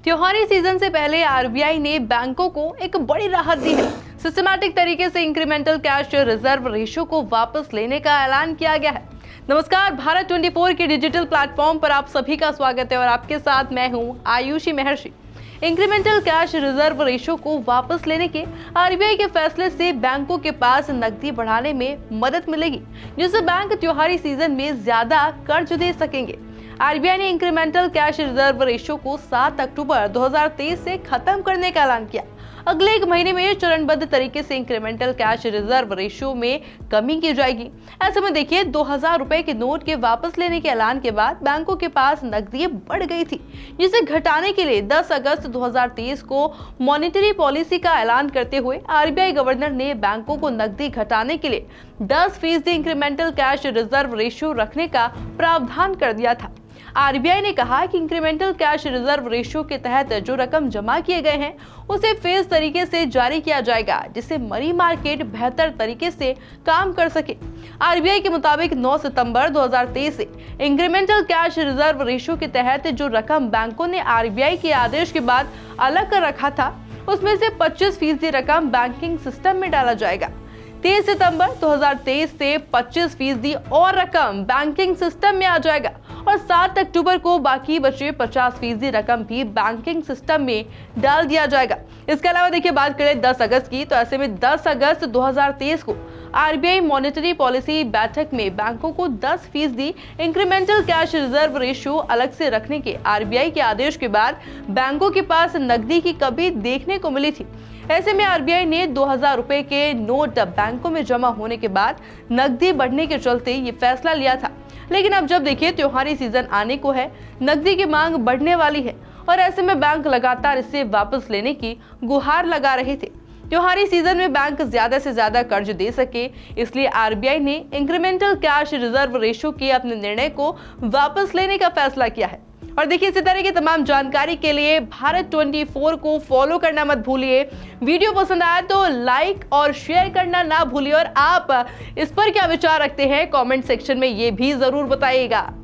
त्योहारी सीजन से पहले आरबीआई ने बैंकों को एक बड़ी राहत दी है। सिस्टमैटिक तरीके से इंक्रीमेंटल कैश रिजर्व रेशो को वापस लेने का ऐलान किया गया है। नमस्कार, भारत 24 के डिजिटल प्लेटफॉर्म पर आप सभी का स्वागत है और आपके साथ मैं हूं आयुषी महर्षि। इंक्रीमेंटल कैश रिजर्व रेशो को वापस लेने के आरबीआई के फैसले से बैंकों के पास नकदी बढ़ाने में मदद मिलेगी, जिससे बैंक त्योहारी सीजन में ज्यादा कर्ज दे सकेंगे। आरबीआई ने इंक्रीमेंटल कैश रिजर्व रेशो को 7 अक्टूबर 2023 से खत्म करने का ऐलान किया। अगले एक महीने में चरणबद्ध तरीके से इंक्रीमेंटल कैश रिजर्व रेशो में कमी की जाएगी। ऐसे में देखिए, 2000 रुपए के नोट के वापस लेने के ऐलान के बाद बैंकों के पास नकदी बढ़ गई थी, जिसे घटाने के लिए 10 अगस्त 2023 को मॉनेटरी पॉलिसी का ऐलान करते हुए आरबीआई गवर्नर ने बैंकों को नकदी घटाने के लिए 10% इंक्रीमेंटल कैश रिजर्व रेशो रखने का प्रावधान कर दिया था। आरबीआई ने कहा कि इंक्रीमेंटल कैश रिजर्व रेशो के तहत जो रकम जमा किए गए हैं उसे फेज तरीके से जारी किया जाएगा, जिससे मनी मार्केट बेहतर तरीके से काम कर सके। आरबीआई के मुताबिक 9 सितंबर 2023 से इंक्रीमेंटल कैश रिजर्व रेशो के तहत जो रकम बैंकों ने आरबीआई के आदेश के बाद अलग कर रखा था, उसमें से 25% रकम बैंकिंग सिस्टम में डाला जाएगा। 30 सितंबर 2023 से 25% और रकम बैंकिंग सिस्टम में आ जाएगा और 7 अक्टूबर को बाकी बचे 50% रकम भी बैंकिंग सिस्टम में डाल दिया जाएगा। इसके अलावा देखिए, बात करें 10 अगस्त की, तो ऐसे में 10 अगस्त 2023 को आरबीआई मॉनेटरी पॉलिसी बैठक में बैंकों को 10% इंक्रीमेंटल कैश रिजर्व रेशो अलग से रखने के आरबीआई के आदेश के बाद बैंकों के पास नकदी की कमी देखने को मिली थी। ऐसे में आरबीआई ने 2000 रुपए के नोट बैंकों में जमा होने के बाद नकदी बढ़ने के चलते ये फैसला लिया था। लेकिन अब जब देखिए त्योहारी सीजन आने को है, नकदी की मांग बढ़ने वाली है और ऐसे में बैंक लगातार इसे वापस लेने की गुहार लगा रहे थे। त्योहारी सीजन में बैंक ज्यादा से ज्यादा कर्ज दे सके, इसलिए आरबीआई ने इंक्रीमेंटल कैश रिजर्व रेशो के अपने निर्णय को वापस लेने का फैसला किया है। और देखिए, इसी तरह की तमाम जानकारी के लिए भारत 24 को फॉलो करना मत भूलिए। वीडियो पसंद आया तो लाइक और शेयर करना ना भूलिए और आप इस पर क्या विचार रखते हैं कमेंट सेक्शन में ये भी जरूर बताइएगा।